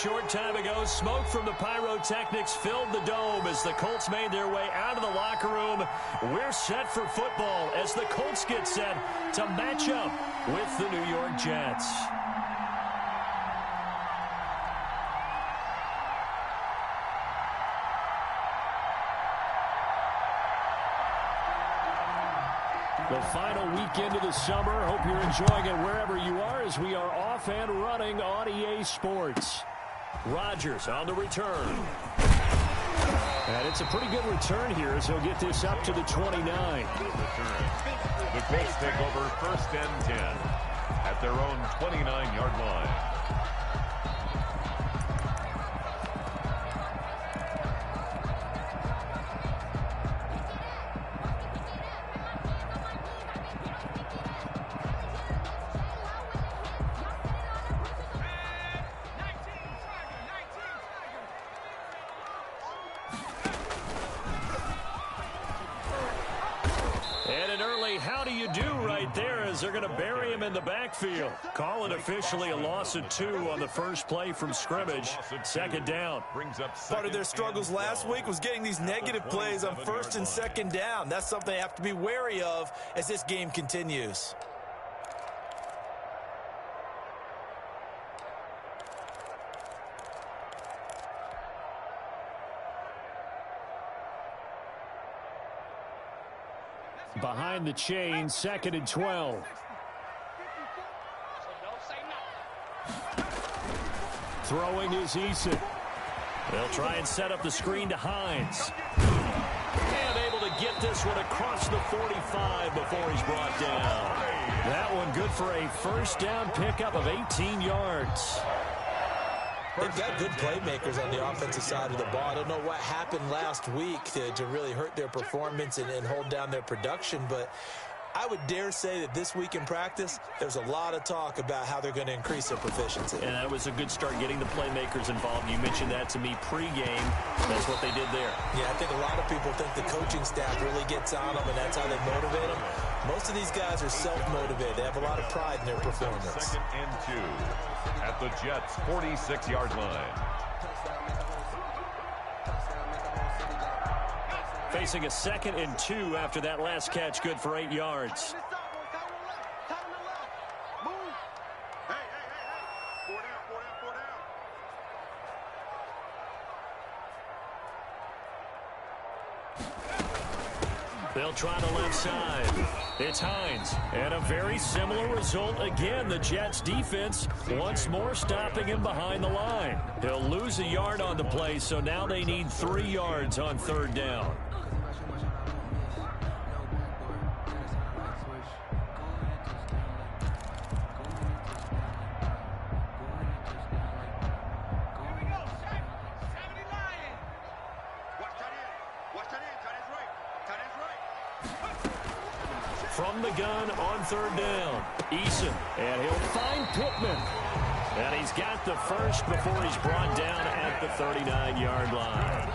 Short time ago, smoke from the pyrotechnics filled the dome as the Colts made their way out of the locker room. We're set for football as the Colts get set to match up with the New York Jets. The final weekend of the summer. Hope you're enjoying it wherever you are as we are off and running on EA Sports. Rodgers on the return. And it's a pretty good return here as he'll get this up to the 29. The Colts take over 1st and 10 at their own 29-yard line. They're going to bury him in the backfield. Call it officially a loss of 2 on the first play from scrimmage. 2nd down. Part of their struggles last week was getting these negative plays on 1st and 2nd down. That's something they have to be wary of as this game continues. Behind the chain, 2nd and 12. Throwing is Eason. They'll try and set up the screen to Hines. And able to get this one across the 45 before he's brought down. That one good for a 1st down pickup of 18 yards. They've got good playmakers on the offensive side of the ball. I don't know what happened last week to really hurt their performance and hold down their production, but I would dare say that this week in practice, there's a lot of talk about how they're going to increase their proficiency. And that was a good start getting the playmakers involved. You mentioned that to me pregame. That's what they did there. Yeah, I think a lot of people think the coaching staff really gets on them, and that's how they motivate them. Most of these guys are self-motivated. They have a lot of pride in their performance. 2nd and 2 at the Jets' 46-yard line. Facing a 2nd and 2 after that last catch, good for 8 yards. They'll try the left side. It's Hines. And a very similar result again. The Jets defense once more stopping him behind the line. He'll lose a yard on the play, so now they need 3 yards on 3rd down. From the gun on 3rd down, Eason, and he'll find Pittman. And he's got the first before he's brought down at the 39-yard line.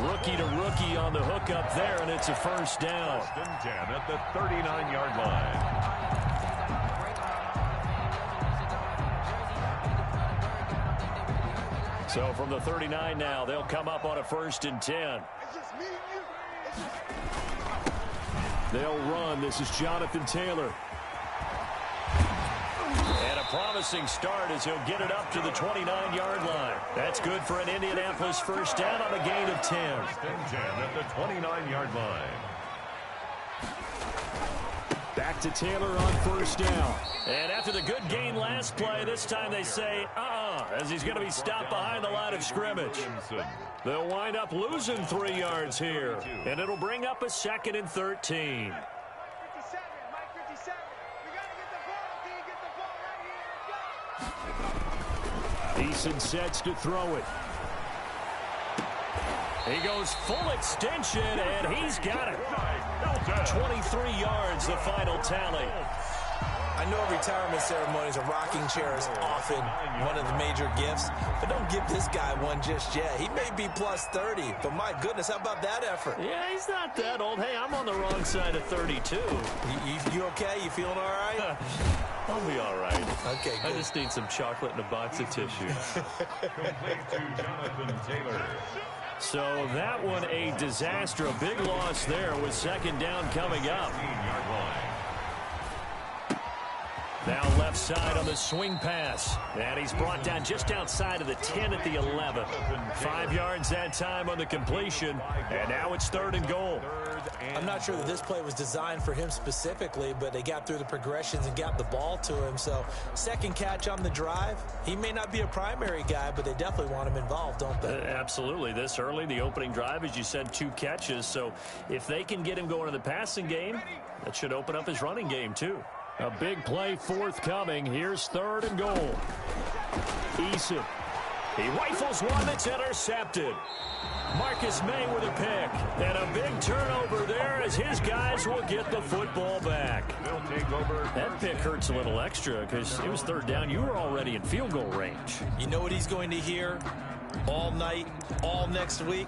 Rookie to rookie on the hookup there, and it's a 1st down. 1st and 10 at the 39-yard line. So from the 39 now, they'll come up on a 1st and 10. They'll run. This is Jonathan Taylor. And a promising start as he'll get it up to the 29-yard line. That's good for an Indianapolis 1st down on a gain of 10. 1st and 10 at the 29-yard line. Back to Taylor on 1st down. And after the good gain last play, this time they say, as he's going to be stopped behind the line of scrimmage. They'll wind up losing 3 yards here. And it'll bring up a 2nd and 13. Eason sets to throw it. He goes full extension, and he's got it. 23 yards, the final tally. I know retirement ceremonies, a rocking chair is often one of the major gifts, but don't give this guy one just yet. He may be plus 30, but my goodness, how about that effort? Yeah, he's not that old. Hey, I'm on the wrong side of 32. You okay? You feeling all right? I'll be all right. Okay, good. I just need some chocolate and a box of tissue. Complete to Jonathan Taylor. So that one a disaster. A big loss there with second down coming up. 15-yard line. Now left side on the swing pass. And he's brought down just outside of the 10 at the 11. 5 yards that time on the completion. And now it's 3rd and goal. I'm not sure that this play was designed for him specifically, but they got through the progressions and got the ball to him. So second catch on the drive. He may not be a primary guy, but they definitely want him involved, don't they? Absolutely. This early, the opening drive, as you said, 2 catches. So if they can get him going in the passing game, that should open up his running game too. A big play forthcoming. Here's 3rd and goal. Eason. He rifles one that's intercepted. Marcus May with a pick. And a big turnover there as his guys will get the football back. They'll take over. That pick hurts a little extra because it was 3rd down. You were already in field goal range. You know what he's going to hear all night, all next week?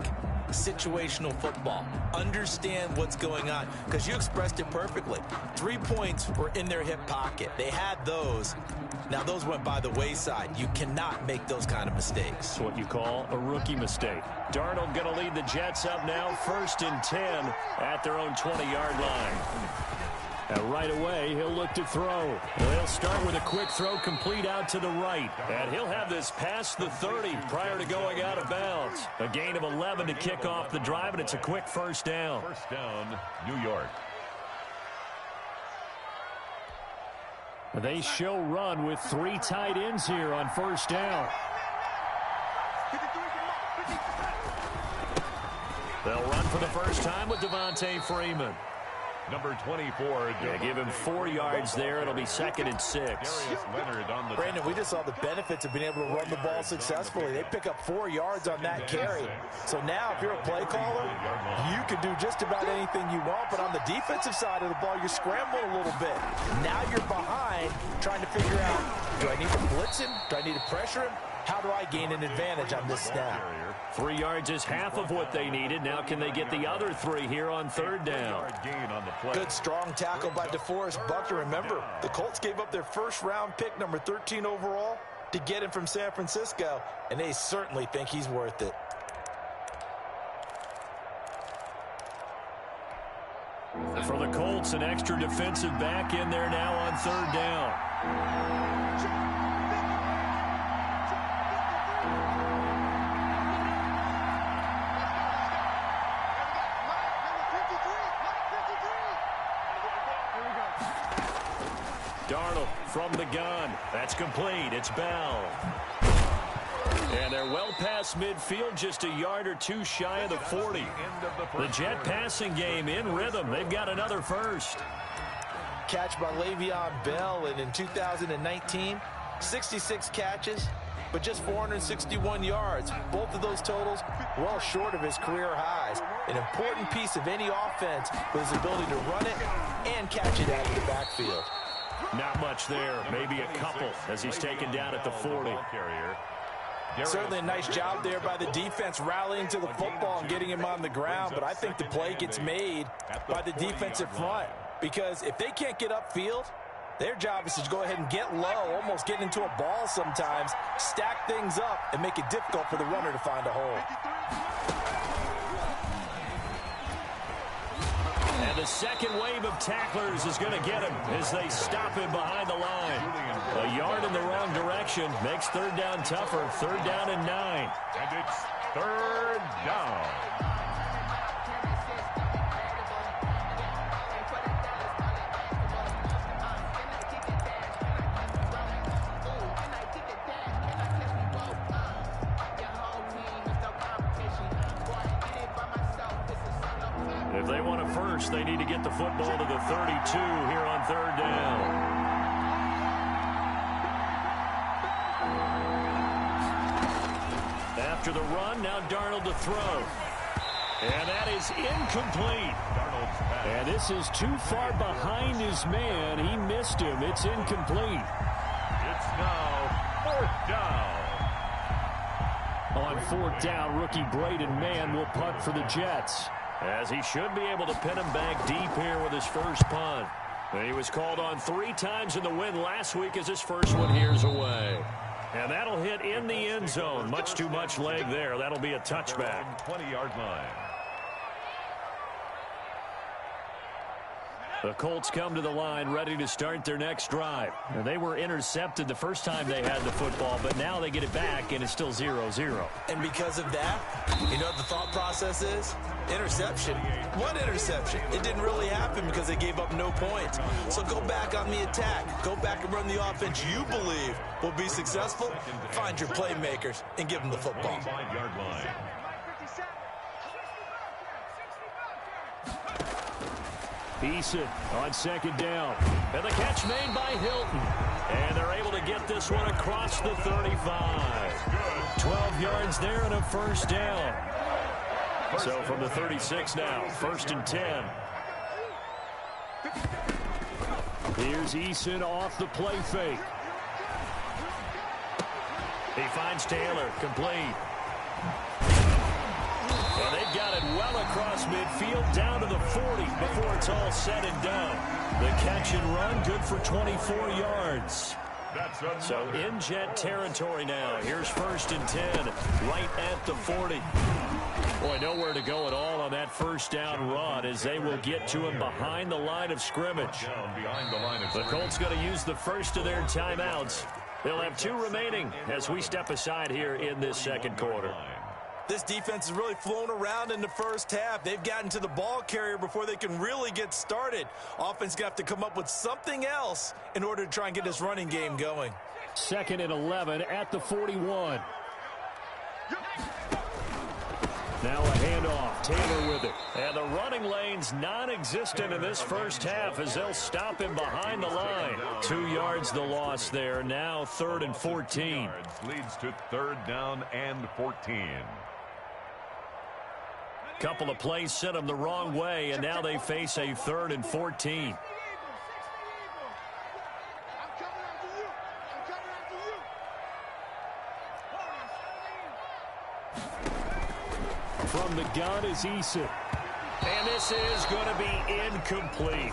Situational football. Understand what's going on, because you expressed it perfectly. 3 points were in their hip pocket. They had those. Now those went by the wayside. You cannot make those kind of mistakes. It's what you call a rookie mistake. Darnold going to lead the Jets up now, 1st and 10 at their own 20-yard line. And right away, he'll look to throw. They'll start with a quick throw complete out to the right. And he'll have this past the 30 prior to going out of bounds. A gain of 11 to kick off the drive, and it's a quick 1st down. 1st down, New York. They show run with 3 tight ends here on 1st down. They'll run for the first time with Devontae Freeman. Number 24. Yeah, give him 4 yards there. It'll be 2nd and 6. Darius Leonard on the Brandon, we just saw the benefits of being able to run the ball successfully. They pick up 4 yards on that carry. So now if you're a play caller, you can do just about anything you want. But on the defensive side of the ball, you're scrambling a little bit. Now you're behind trying to figure out, do I need to blitz him? Do I need to pressure him? How do I gain an advantage on this snap? 3 yards is half of what they needed. Now can they get the other 3 here on 3rd down? Good strong tackle by DeForest Buckner. Remember, the Colts gave up their 1st round pick, number 13 overall, to get him from San Francisco, and they certainly think he's worth it. For the Colts, an extra defensive back in there now on 3rd down. Darnold from the gun. That's complete. It's Bell. And they're well past midfield, just a yard or 2 shy of the 40. The Jet passing game in rhythm. They've got another first. Catch by Le'Veon Bell, and in 2019, 66 catches, but just 461 yards. Both of those totals well short of his career highs. An important piece of any offense with his ability to run it and catch it out of the backfield. Not much there, maybe a couple as he's taken down at the 40. Certainly a nice job there by the defense rallying to the football and getting him on the ground, but I think the play gets made by the defensive front, because if they can't get upfield, their job is to go ahead and get low, almost get into a ball sometimes, stack things up, and make it difficult for the runner to find a hole. And the second wave of tacklers is going to get him as they stop him behind the line. A yard in the wrong direction makes 3rd down tougher. 3rd down and 9. And it's 3rd down. If they want a first, they need to get the football to the 32 here on 3rd down. After the run, now Darnold to throw. And that is incomplete. And this is too far behind his man. He missed him. It's incomplete. It's now 4th down. On 4th down, rookie Braden Mann will punt for the Jets, as he should be able to pin him back deep here with his first punt. And he was called on 3 times in the win last week as his first one here's away. And that'll hit in the end zone. Much too much leg there. That'll be a touchback. 20-yard line. The Colts come to the line ready to start their next drive. And they were intercepted the first time they had the football, but now they get it back, and it's still 0-0. And because of that, you know what the thought process is? Interception. One interception. It didn't really happen because they gave up no points. So go back on the attack. Go back and run the offense you believe will be successful. Find your playmakers and give them the football. 25-yard line. Eason on 2nd down. And the catch made by Hilton. And they're able to get this one across the 35. 12 yards there and a first down. So from the 36 now, 1st and 10. Here's Eason off the play fake. He finds Taylor, complete. And they've got it well across midfield, down to the 40 before it's all said and done. The catch and run, good for 24 yards. So in Jet territory now. Here's 1st and 10, right at the 40. Boy, nowhere to go at all on that first down run as they will get to him behind the line of scrimmage. The Colts going to use the first of their timeouts. They'll have 2 remaining as we step aside here in this second quarter. This defense has really flown around in the first half. They've gotten to the ball carrier before they can really get started. Offense going to have to come up with something else in order to try and get this running game going. 2nd and 11 at the 41. Now a handoff. Taylor with it. And the running lane's non-existent in this first half as they'll stop him behind the line. 2 yards the loss there. Now 3rd and 14. Leads to 3rd down and 14. Couple of plays sent them the wrong way, and now they face a 3rd and 14. From the gun is Eason. And this is going to be incomplete.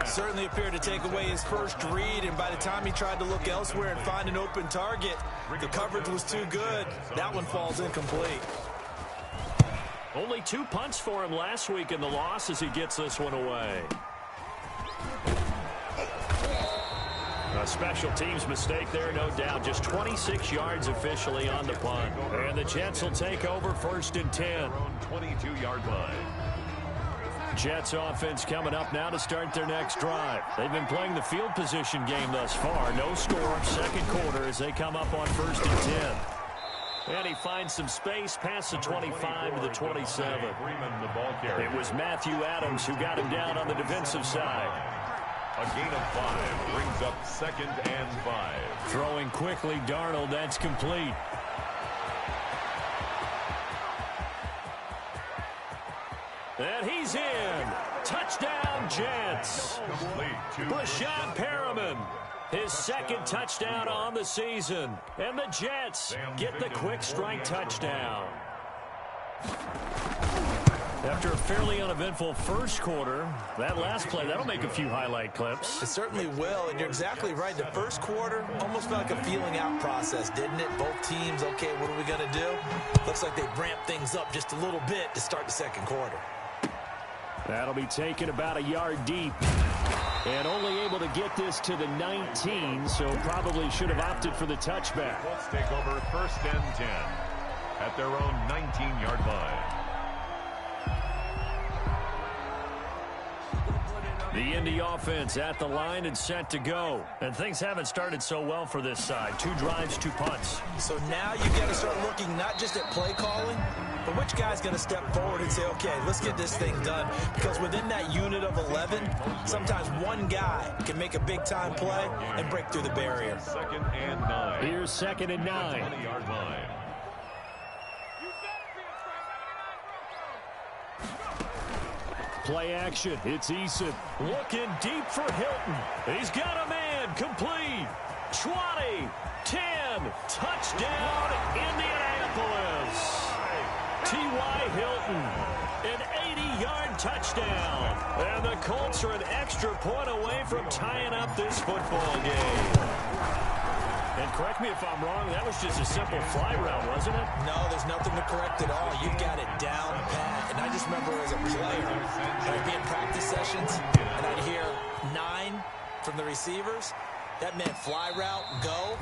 Certainly appeared to take away his first read, and by the time he tried to look elsewhere and find an open target, the coverage was too good. That one falls incomplete. Only 2 punts for him last week in the loss as he gets this one away. A special teams mistake there, no doubt. Just 26 yards officially on the punt. And the Jets will take over 1st and 10. 22-yard line. Jets offense coming up now to start their next drive. They've been playing the field position game thus far. No score, second quarter as they come up on 1st and 10. And he finds some space past the 25 to the 27. It was Matthew Adams who got him down on the defensive side. A gain of 5 brings up 2nd and 5. Throwing quickly, Darnold, that's complete. And he's in. Touchdown, Jets. Brashad Perriman. His 2nd touchdown on the season. And the Jets get the quick strike touchdown. After a fairly uneventful first quarter, that last play, that'll make a few highlight clips. It certainly will, and you're exactly right. The first quarter almost felt like a feeling out process, didn't it? Both teams, okay, what are we going to do? Looks like they ramped things up just a little bit to start the second quarter. That'll be taken about a yard deep. And only able to get this to the 19, so probably should have opted for the touchback. Let's take over 1st and 10 at their own 19-yard line. The Indy offense at the line and set to go. And things haven't started so well for this side. 2 drives, 2 punts. So now you got to start looking not just at play calling, but which guy's going to step forward and say, okay, let's get this thing done. Because within that unit of 11, sometimes one guy can make a big-time play and break through the barrier. 2nd and 9. Here's 2nd and 9. 20-yard line. Play action. It's Eason. Looking deep for Hilton. He's got a man. Complete. 20. 10. Touchdown, Indianapolis. T.Y. Hilton. An 80-yard touchdown. And the Colts are an extra point away from tying up this football game. And correct me if I'm wrong, that was just a simple fly route, wasn't it? No, there's nothing to correct at all. You've got it down pat. And I just remember as a player, I'd be in practice sessions, and I'd hear 9 from the receivers. That meant fly route, go.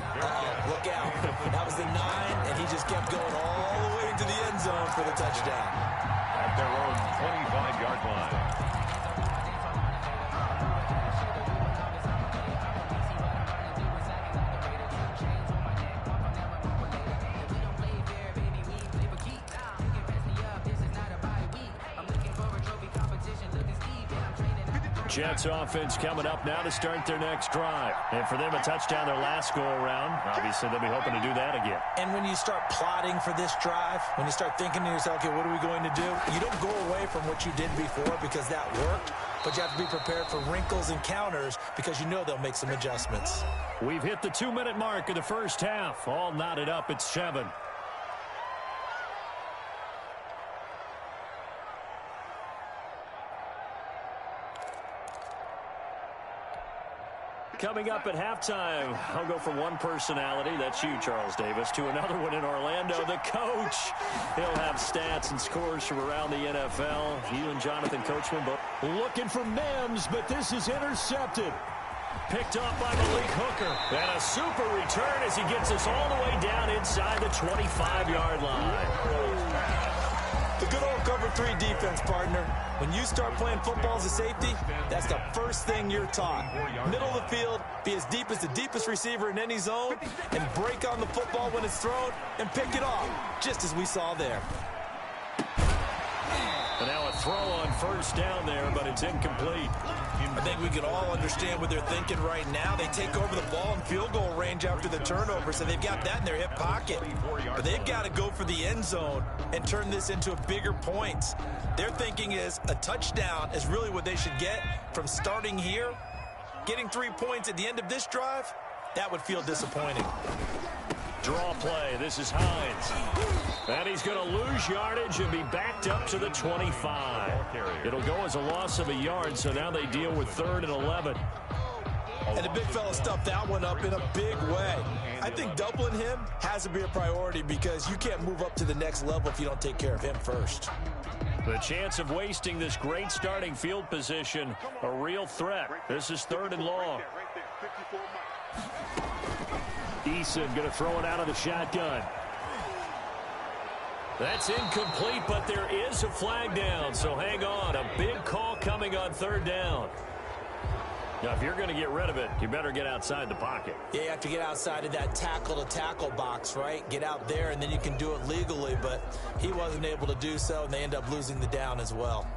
Look out. That was the 9, and he just kept going all the way to the end zone for the touchdown. At their own 25-yard line. Jets offense coming up now to start their next drive. And for them, a touchdown their last go-around. Obviously, they'll be hoping to do that again. And when you start plotting for this drive, when you start thinking to yourself, okay, what are we going to do? You don't go away from what you did before because that worked, but you have to be prepared for wrinkles and counters because you know they'll make some adjustments. We've hit the 2-minute mark of the first half. All knotted up at 7. Coming up at halftime, I'll go from one personality, that's you, Charles Davis, to another one in Orlando, the coach. He'll have stats and scores from around the NFL. You and Jonathan Coachman both looking for Mims, but this is intercepted. Picked off by Malik Hooker. And a super return as he gets us all the way down inside the 25-yard line. The good old cover 3 defense, partner. When you start playing football as a safety, that's the first thing you're taught. Middle of the field, be as deep as the deepest receiver in any zone, and break on the football when it's thrown, and pick it off, just as we saw there. And now a throw on first down there, but it's incomplete. I think we can all understand what they're thinking right now. They take over the ball in field goal range after the turnover, so they've got that in their hip pocket. But they've got to go for the end zone and turn this into a bigger points. Their thinking is a touchdown is really what they should get from starting here. Getting 3 points at the end of this drive, that would feel disappointing. Draw play. This is Hines. And he's going to lose yardage and be backed up to the 25. It'll go as a loss of a yard, so now they deal with 3rd and 11. And the big fella stuffed that one up in a big way. I think doubling him has to be a priority because you can't move up to the next level if you don't take care of him first. The chance of wasting this great starting field position, a real threat. This is 3rd and long. Eason going to throw it out of the shotgun. That's incomplete, but there is a flag down, so hang on. A big call coming on 3rd down. Now, if you're going to get rid of it, you better get outside the pocket. Yeah, you have to get outside of that tackle-to-tackle box, right? Get out there, and then you can do it legally, but he wasn't able to do so, and they end up losing the down as well.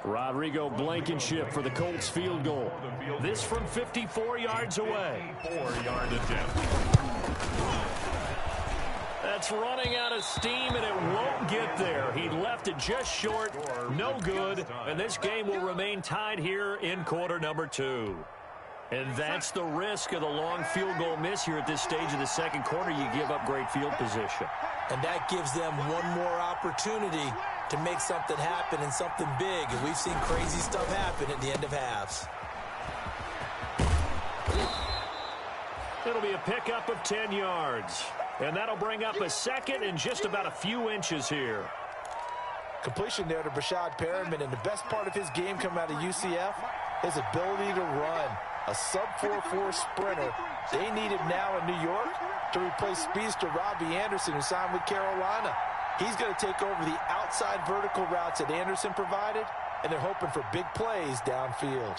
Rodrigo Blankenship for the Colts field goal. This from 54 yards away. 4-yard attempt. That's running out of steam, and it won't get there. He left it just short. No good. And this game will remain tied here in quarter number 2. And that's the risk of the long field goal miss here at this stage of the second quarter. You give up great field position. And that gives them one more opportunity to make something happen and something big. And we've seen crazy stuff happen at the end of halves. It'll be a pickup of 10 yards. And that'll bring up a second and just about a few inches here. Completion there to Brashad Perriman. And the best part of his game coming out of UCF, his ability to run. A sub-4.4 sprinter. They need him now in New York to replace speedster Robbie Anderson, who signed with Carolina. He's going to take over the outside vertical routes that Anderson provided, and they're hoping for big plays downfield.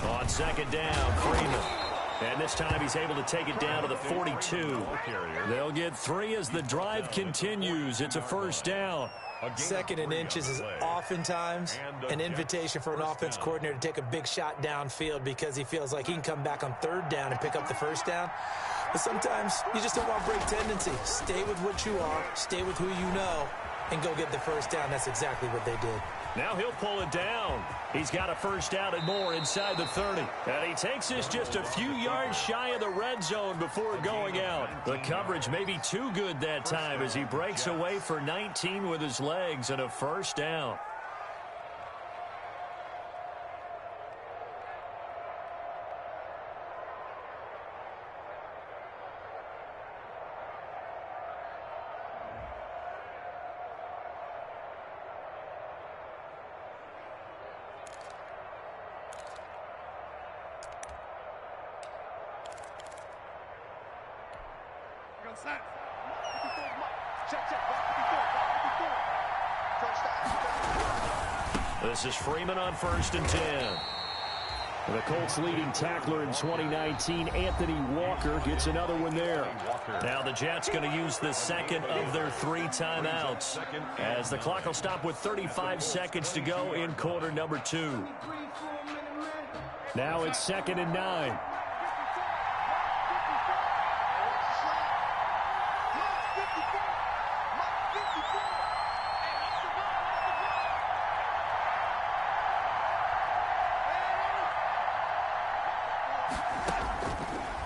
On second down, Freeman. And this time he's able to take it down to the 42. They'll get 3 as the drive continues. It's a first down. Second and inches is oftentimes an invitation for an offense coordinator to take a big shot downfield because he feels like he can come back on third down and pick up the first down. But sometimes you just don't want break tendency. Stay with what you are, stay with who you know, and go get the first down. That's exactly what they did. Now he'll pull it down. He's got a first down and more inside the 30. And he takes this just a few yards shy of the red zone before going out. The coverage may be too good that time as he breaks away for 19 with his legs and a first down. This is Freeman on 1st and 10. The Colts' leading tackler in 2019, Anthony Walker, gets another one there. Now the Jets going to use the second of their 3 timeouts as the clock will stop with 35 seconds to go in quarter number 2. Now it's 2nd and 9.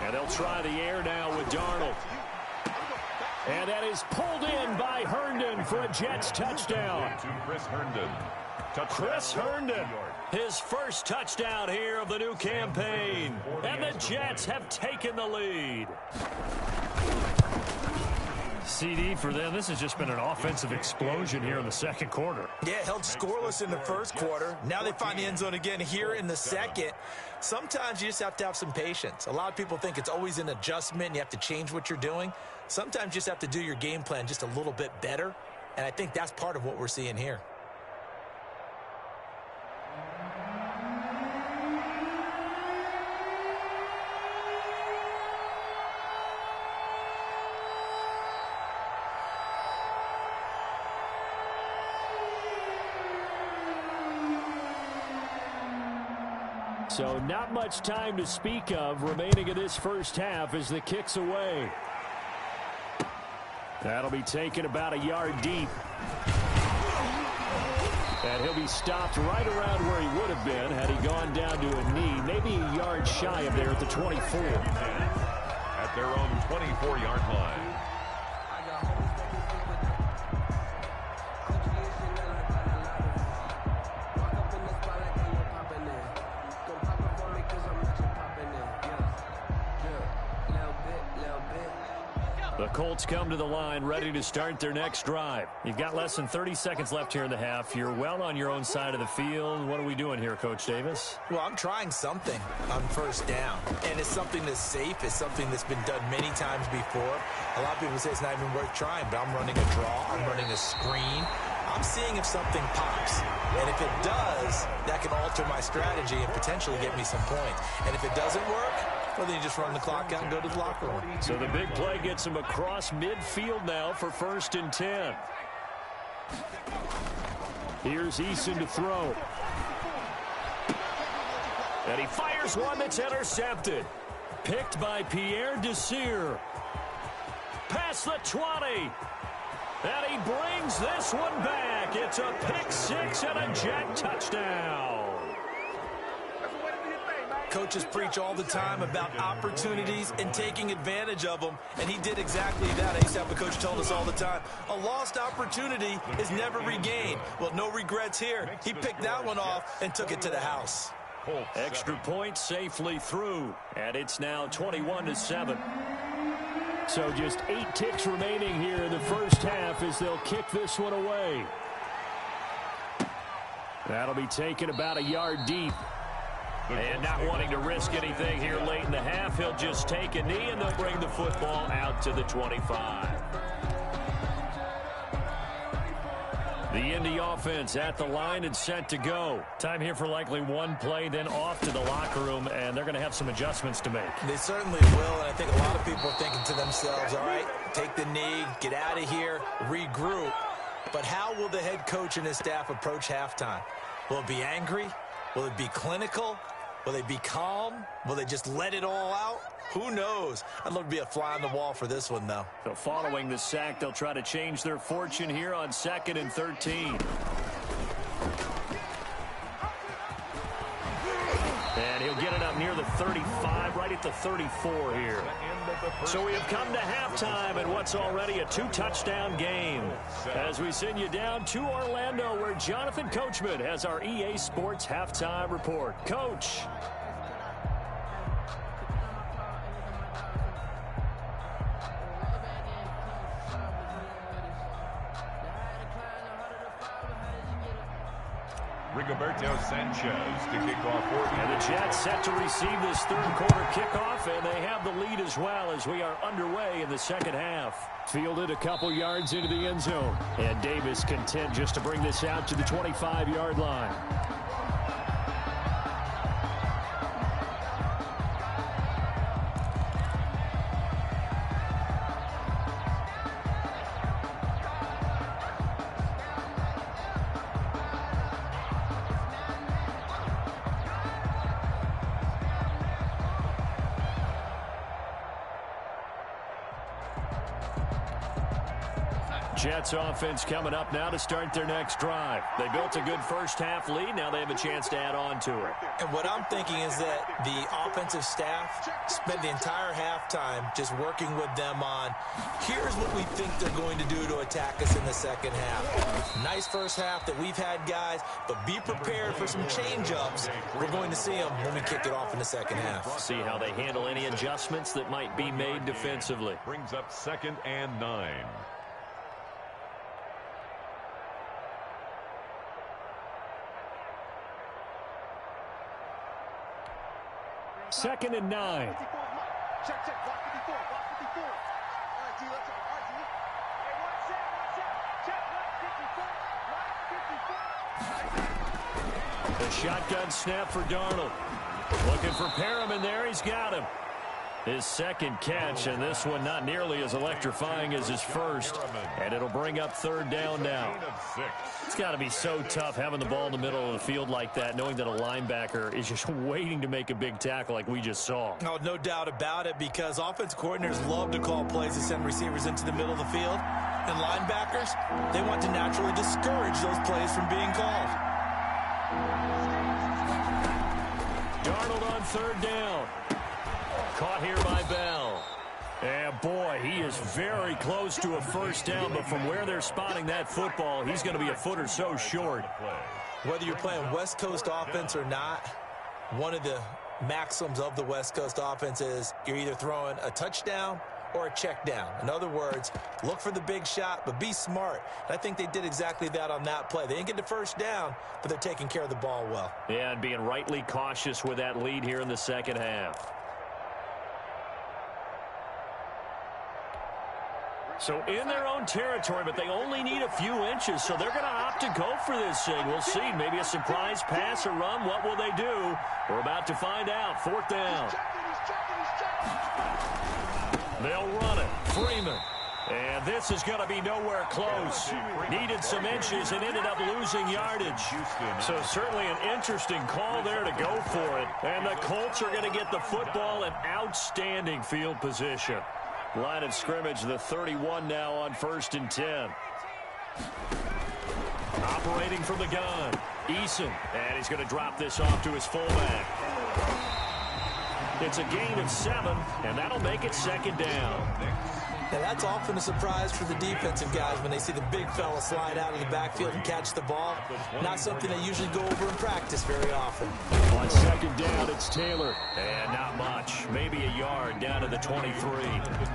And they'll try the air now with Darnold. And that is pulled in by Herndon for a Jets touchdown. Chris Herndon, his first touchdown here of the new campaign. And the Jets have taken the lead. CD for them. This has just been an offensive explosion here in the second quarter. Yeah, held scoreless in the first quarter. Now they find the end zone again here in the second. Sometimes you just have to have some patience. A lot of people think it's always an adjustment. You have to change what you're doing. Sometimes you just have to do your game plan just a little bit better. And I think that's part of what we're seeing here. So not much time to speak of remaining in this first half as the kick's away. That'll be taken about a yard deep. And he'll be stopped right around where he would have been had he gone down to a knee, maybe a yard shy of there at the 24. At their own 24-yard line. The Colts come to the line ready to start their next drive. You've got less than 30 seconds left here in the half. You're well on your own side of the field. What are we doing here, Coach Davis? Well, I'm trying something on first down. And it's something that's safe. It's something that's been done many times before. A lot of people say it's not even worth trying, but I'm running a draw. I'm running a screen. I'm seeing if something pops. And if it does, that can alter my strategy and potentially get me some points. And if it doesn't work, well, then you just run the clock out and go to the locker room. So the big play gets him across midfield now for 1st and 10. Here's Eason to throw. And he fires one that's intercepted. Picked by Pierre Desir. Past the 20. And he brings this one back. It's a pick six and a Jet touchdown. Coaches preach all the time about opportunities and taking advantage of them, and he did exactly that. I used to have a coach told us all the time, a lost opportunity is never regained. Well, no regrets here. He picked that one off and took it to the house. Extra point safely through, and it's now 21-7. So just 8 ticks remaining here in the first half as they'll kick this one away. That'll be taken about a yard deep. And not wanting to risk anything here late in the half, he'll just take a knee, and they'll bring the football out to the 25. The Indy offense at the line and set to go. Time here for likely one play, then off to the locker room, and they're going to have some adjustments to make. They certainly will, and I think a lot of people are thinking to themselves, all right, take the knee, get out of here, regroup. But how will the head coach and his staff approach halftime? Will it be angry? Will it be clinical? Will they be calm? Will they just let it all out? Who knows? I'd love to be a fly on the wall for this one, though. So following the sack, they'll try to change their fortune here on 2nd and 13. And he'll get it up near the 35, right at the 34 here. So we have come to halftime in what's already a 2-touchdown game. As we send you down to Orlando, where Jonathan Coachman has our EA Sports Halftime Report. Coach. Rigoberto Sanchez to kick off for you. And the Jets set to receive this third quarter kickoff, and they have the lead as well as we are underway in the second half. Fielded a couple yards into the end zone. And Davis content just to bring this out to the 25-yard line. Jets offense coming up now to start their next drive. They built a good first-half lead. Now they have a chance to add on to it. And what I'm thinking is that the offensive staff spent the entire halftime just working with them on, here's what we think they're going to do to attack us in the second half. Nice first half that we've had, guys, but be prepared for some change-ups. We're going to see them when we kick it off in the second half. See how they handle any adjustments that might be made defensively. Brings up 2nd and 9. Second and 9. Check, block 54, block 54. All right, D, let's go. All right, D. Hey, one set. Check, block 54. The shotgun snap for Darnold. Looking for Perriman there. He's got him. His second catch, and this one not nearly as electrifying as his first. And it'll bring up 3rd down now. It's got to be so tough having the ball in the middle of the field like that, knowing that a linebacker is just waiting to make a big tackle like we just saw. Oh, no doubt about it, because offense coordinators love to call plays to send receivers into the middle of the field. And linebackers, they want to naturally discourage those plays from being called. Darnold on 3rd down. Caught here by Bell. And boy, he is very close to a first down, but from where they're spotting that football, he's going to be a foot or so short. Whether you're playing West Coast offense or not, one of the maxims of the West Coast offense is you're either throwing a touchdown or a check down. In other words, look for the big shot, but be smart. And I think they did exactly that on that play. They didn't get the first down, but they're taking care of the ball well. Yeah, and being rightly cautious with that lead here in the second half. So in their own territory, but they only need a few inches, so they're going to opt to go for this thing. We'll see. Maybe a surprise pass or run. What will they do? We're about to find out. 4th down. They'll run it. Freeman. And this is going to be nowhere close. Needed some inches and ended up losing yardage. So certainly an interesting call there to go for it. And the Colts are going to get the football in outstanding field position. Line of scrimmage, the 31 now on 1st and 10. Operating from the gun, Eason. And he's going to drop this off to his fullback. It's a gain of 7, and that'll make it 2nd down. Now, that's often a surprise for the defensive guys when they see the big fella slide out of the backfield and catch the ball. Not something they usually go over in practice very often. On 2nd down, it's Taylor. And not much. Maybe a yard down to the 23.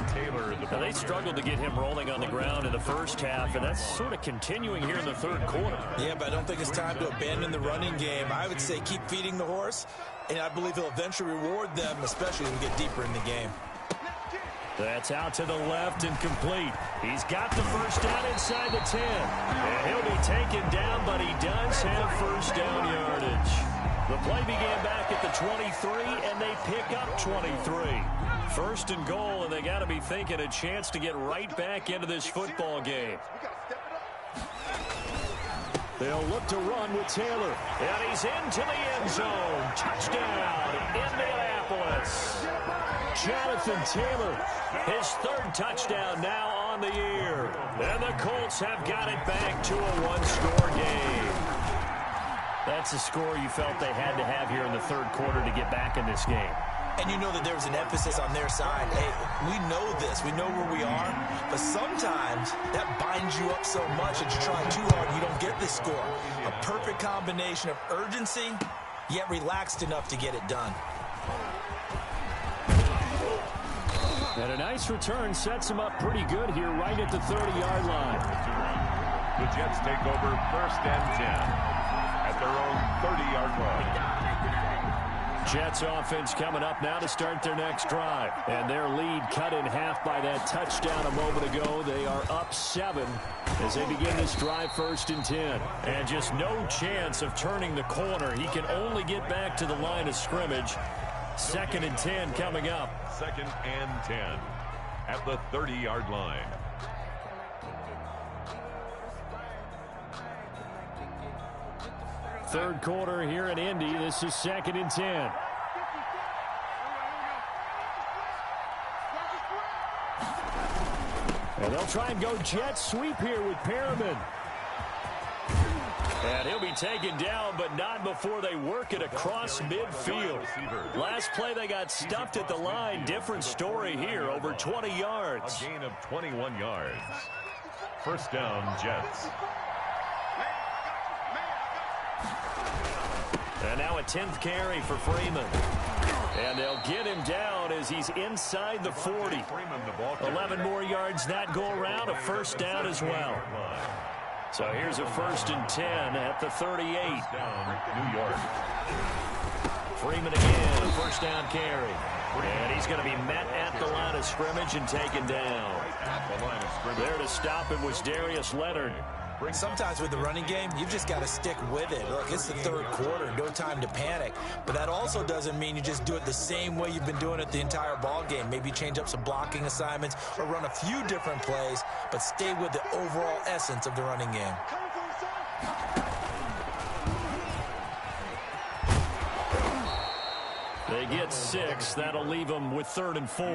Taylor. Now, they struggled to get him rolling on the ground in the first half, and that's sort of continuing here in the 3rd quarter. Yeah, but I don't think it's time to abandon the running game. I would say keep feeding the horse, and I believe he'll eventually reward them, especially as we get deeper in the game. That's out to the left and complete. He's got the first down inside the 10. And he'll be taken down, but he does have first down yardage. The play began back at the 23, and they pick up 23. First and goal, and they got to be thinking a chance to get right back into this football game. They'll look to run with Taylor. And he's into the end zone. Touchdown, Indianapolis. Jonathan Taylor, his third touchdown now on the year. And the Colts have got it back to a one-score game. That's a score you felt they had to have here in the third quarter to get back in this game. And you know that there was an emphasis on their side. Hey, we know this. We know where we are. But sometimes that binds you up so much that you try too hard and you don't get this score. A perfect combination of urgency, yet relaxed enough to get it done. And a nice return sets him up pretty good here right at the 30-yard line. The Jets take over first and 10 at their own 30-yard line. Jets offense coming up now to start their next drive. And their lead cut in half by that touchdown a moment ago. They are up 7 as they begin this drive first and 10. And just no chance of turning the corner. He can only get back to the line of scrimmage. Second and 10 coming up. Second and 10 at the 30-yard line. Third quarter here in Indy. This is second and 10. And they'll try and go jet sweep here with Perriman. And he'll be taken down, but not before they work it across midfield. Last play, they got stuffed at the line. Different story here, over 20 yards. A gain of 21 yards. First down, Jets. And now a 10th carry for Freeman. And they'll get him down as he's inside the 40. 11 more yards that go around, a first down as well. So here's a first and 10 at the 38. New York. Freeman again, a first down carry. And he's going to be met at the line of scrimmage and taken down. There to stop him was Darius Leonard. Sometimes with the running game, you've just got to stick with it. Look, it's the third quarter, no time to panic. But that also doesn't mean you just do it the same way you've been doing it the entire ball game. Maybe change up some blocking assignments or run a few different plays, but stay with the overall essence of the running game. They get 6. That'll leave them with 3rd and 4.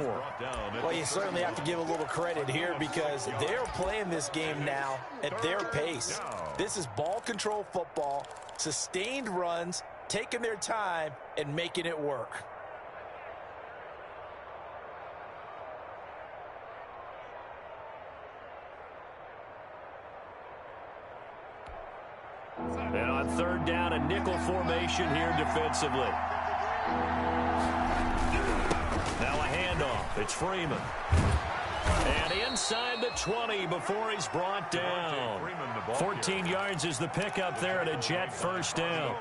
Well, you certainly have to give a little credit here because they're playing this game now at their pace. This is ball control football, sustained runs, taking their time, and making it work. And on third down, a nickel formation here defensively. Now a handoff. It's Freeman. And inside the 20 before he's brought down. 14 yards is the pickup there at a Jet first down.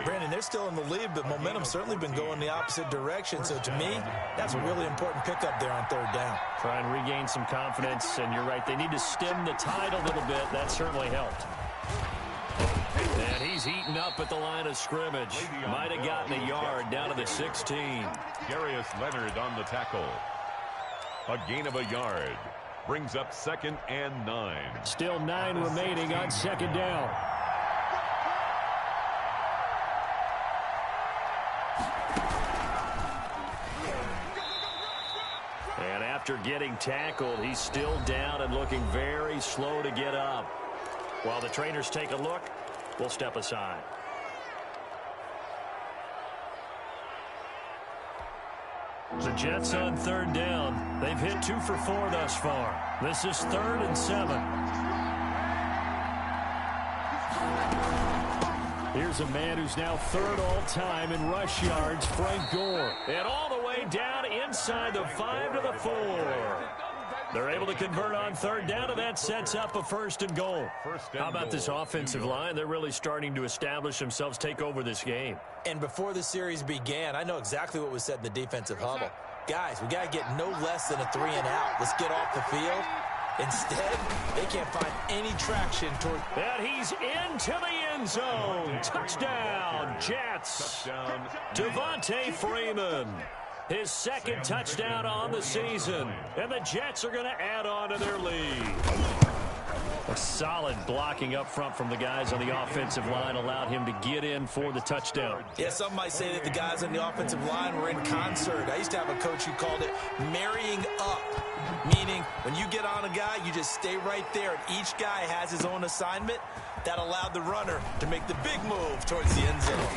Brandon, they're still in the lead, but momentum's certainly been going the opposite direction. So to me, that's a really important pickup there on third down. Try and regain some confidence, and you're right. They need to stem the tide a little bit. That certainly helped. And he's eaten up at the line of scrimmage. Might have gotten a yard down to the 16. Darius Leonard on the tackle. A gain of a yard. Brings up second and 9. Still 9 remaining on second down. And after getting tackled, he's still down and looking very slow to get up. While the trainers take a look, we'll step aside. The Jets on third down. They've hit 2 for 4 thus far. This is 3rd and 7. Here's a man who's now 3rd all-time in rush yards, Frank Gore. And all the way down inside the 5 to the 4. They're able to convert on third down, and that sets up a 1st and goal. How about this offensive line? They're really starting to establish themselves, take over this game. And before the series began, I know exactly what was said in the defensive huddle. guys, we got to get no less than a 3-and-out. Let's get off the field. Instead, they can't find any traction toward... And he's into the end zone. Touchdown, Jets. Touchdown. Devontae Freeman. His second touchdown on the season. And the Jets are going to add on to their lead. A solid blocking up front from the guys on the offensive line allowed him to get in for the touchdown. Yeah, some might say that the guys on the offensive line were in concert. I used to have a coach who called it marrying up, meaning when you get on a guy, you just stay right there, and each guy has his own assignment. That allowed the runner to make the big move towards the end zone.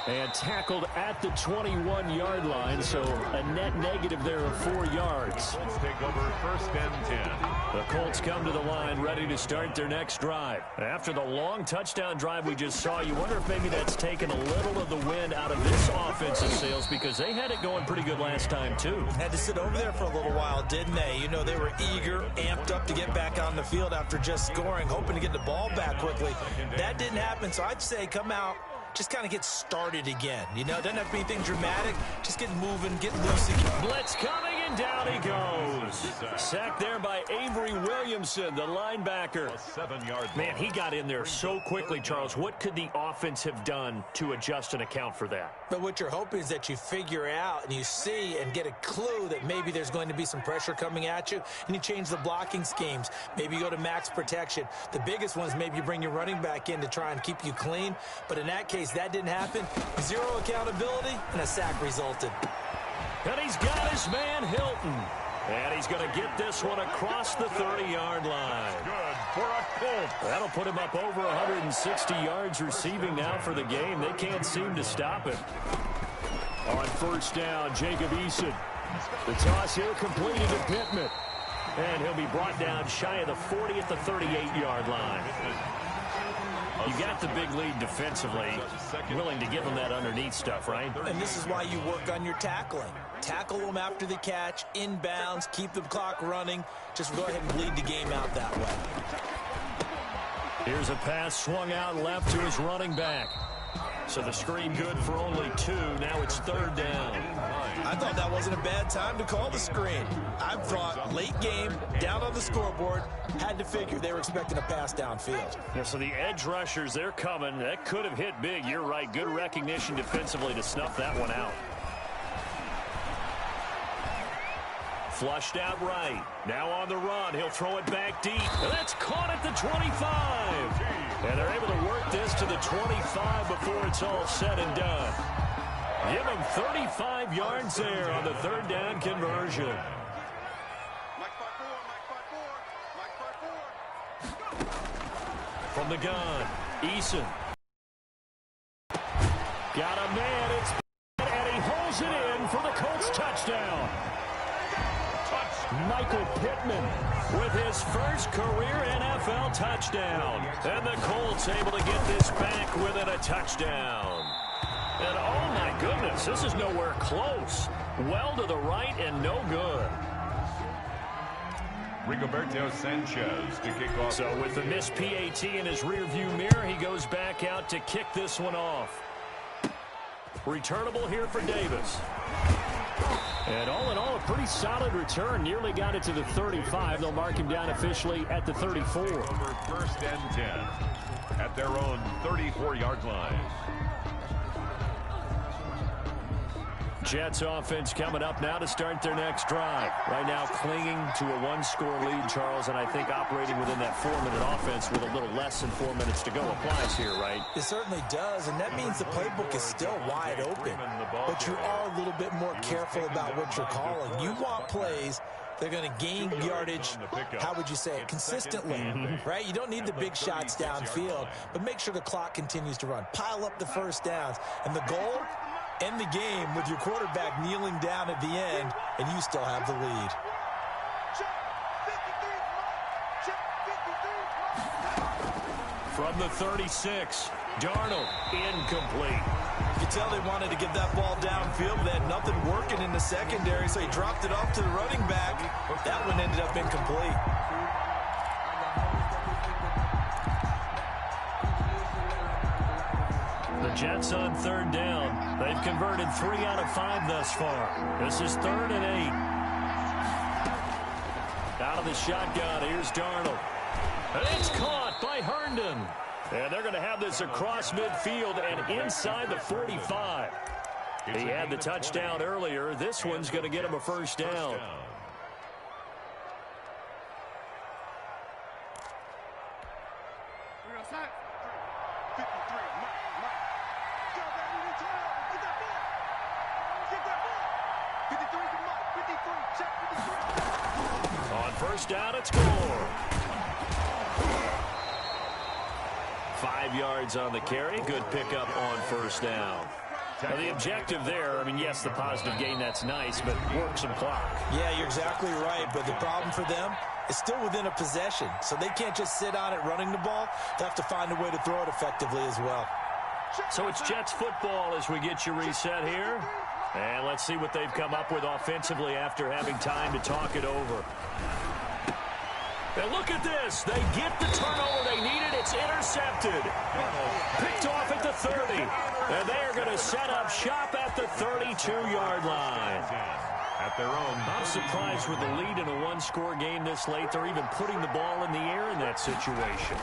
And tackled at the 21-yard line, so a net negative there of 4 yards. Colts take over first and 10. The Colts come to the line ready to start their next drive. After the long touchdown drive we just saw, you wonder if maybe that's taken a little of the wind out of this offensive sails because they had it going pretty good last time too. Had to sit over there for a little while, didn't they? You know, they were eager, amped up to get back on the field after just scoring, hoping to get the ball back quickly. That didn't happen, so I'd say come out, just kind of get started again. You know, doesn't have to be anything dramatic. Just get moving, get loose again. Blitz coming, and down he goes. Sacked there by Avery Williamson, the linebacker. 7-yard Man, he got in there so quickly, Charles. What could the offense have done to adjust and account for that? But what you're hoping is that you figure out and you see and get a clue that maybe there's going to be some pressure coming at you, and you change the blocking schemes. Maybe you go to max protection. The biggest one is maybe you bring your running back in to try and keep you clean. But in that case, that didn't happen. Zero accountability, and a sack resulted. And he's got his man Hilton. And he's going to get this one across the 30-yard line. Good for a Colt. That'll put him up over 160 yards receiving now for the game. They can't seem to stop him. On first down, Jacob Eason. The toss here completed to Pittman. And he'll be brought down shy of the 40 at the 38-yard line. You got the big lead defensively, willing to give them that underneath stuff, right? And this is why you work on your tackling. Tackle them after the catch, inbounds, keep the clock running. Just go ahead and bleed the game out that way. Here's a pass swung out left to his running back. So the screen good for only 2. Now it's third down. I thought that wasn't a bad time to call the screen. I thought late game, down on the scoreboard, had to figure they were expecting a pass downfield. Yeah, so the edge rushers, they're coming. That could have hit big. You're right. Good recognition defensively to snuff that one out. Flushed out right. Now on the run. He'll throw it back deep. And that's caught at the 25. And they're able to work this to the 25 before it's all said and done. Give them 35 yards there on the third down conversion. From the gun, Eason. Got a man. It's and he holds it in for the Colts touchdown. Michael Pittman with his first career NFL touchdown. And the Colts able to get this back within a touchdown. And oh my goodness, this is nowhere close. Well to the right and no good. Rigoberto Sanchez to kick off. So with the missed PAT in his rearview mirror, he goes back out to kick this one off. Returnable here for Davis. And all in all, a pretty solid return. Nearly got it to the 35. They'll mark him down officially at the 34. Over first and 10 at their own 34-yard line. Jets offense coming up now to start their next drive. Right now clinging to a 1-score lead, Charles, and I think operating within that 4-minute offense with a little less than 4 minutes to go applies here, right? It certainly does, and that means the playbook is still wide open. But you are a little bit more careful about what you're calling. You want plays they're going to gain yardage, how would you say it, consistently, right? You don't need the big shots downfield, but make sure the clock continues to run. Pile up the first downs, and the goal, end the game with your quarterback kneeling down at the end, and you still have the lead. From the 36, Darnold, incomplete. You could tell they wanted to get that ball downfield, but they had nothing working in the secondary, so he dropped it off to the running back. That one ended up incomplete. The Jets on third down. They've converted 3 out of 5 thus far. This is 3rd and 8. Out of the shotgun, here's Darnold. And it's caught by Herndon. And they're going to have this across midfield and inside the 45. He had the touchdown earlier. This one's going to get him a first down. On first down, it's Gore. 5 yards on the carry. Good pickup on first down. Now the objective there, I mean, yes, the positive gain, that's nice, but work some clock. Yeah, you're exactly right, but the problem for them is still within a possession, so they can't just sit on it running the ball. They have to find a way to throw it effectively as well. So it's Jets football as we get you reset here. And let's see what they've come up with offensively after having time to talk it over. And look at this. They get the turnover they needed. It's intercepted. Picked off at the 30. And they are going to set up shop at the 32-yard line. At their own. I'm surprised with the lead in a one-score game this late. They're even putting the ball in the air in that situation.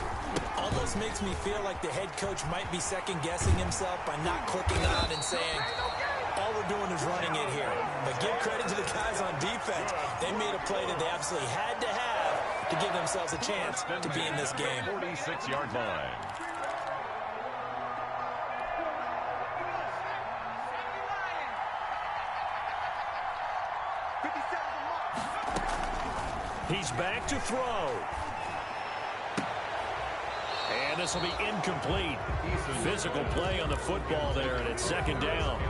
Almost makes me feel like the head coach might be second-guessing himself by not clicking on and saying, all we're doing is running it here. But give credit to the guys on defense. They made a play that they absolutely had to have to give themselves a chance to be in this game. 46-yard line. He's back to throw. And this will be incomplete. Physical play on the football there, and it's second down.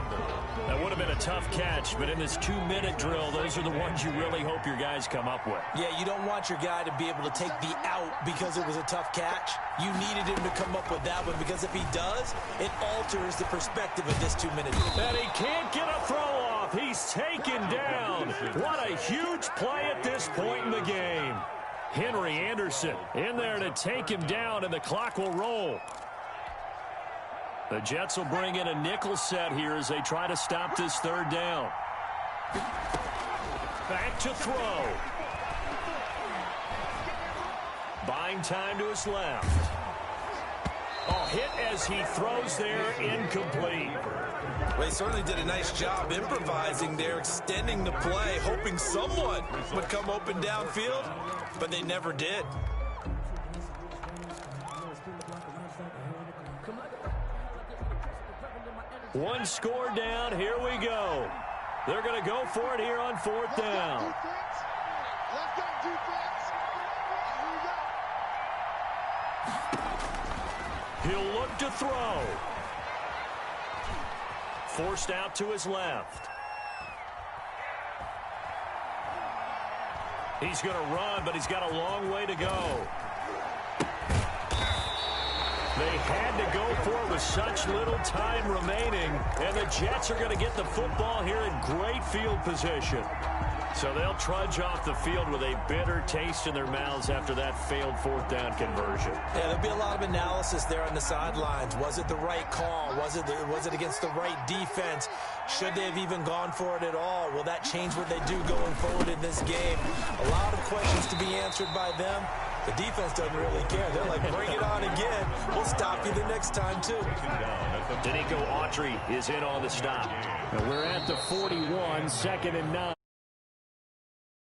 That would have been a tough catch, but in this 2-minute drill, those are the ones you really hope your guys come up with. Yeah, you don't want your guy to be able to take the out because it was a tough catch. You needed him to come up with that one, because if he does, it alters the perspective of this 2-minute drill. And he can't get a throw off. He's taken down. What a huge play at this point in the game. Henry Anderson in there to take him down, and the clock will roll. The Jets will bring in a nickel set here as they try to stop this third down. Back to throw. Buying time to his left. Oh, hit as he throws there, incomplete. Well, he certainly did a nice job improvising there, extending the play, hoping someone would come open downfield, but they never did. One score down. Here we go. They're going to go for it here on fourth down. He'll look to throw. Forced out to his left. He's going to run, but he's got a long way to go. They had to go for it with such little time remaining, and the Jets are going to get the football here in great field position. So they'll trudge off the field with a bitter taste in their mouths after that failed fourth down conversion. Yeah, there'll be a lot of analysis there on the sidelines. Was it the right call? Was it against the right defense? Should they have even gone for it at all? Will that change what they do going forward in this game? A lot of questions to be answered by them. The defense doesn't really care. They're like, bring it on again. We'll stop you the next time, too. Danico Autry is in on the stop. We're at the 41, 2nd and 9.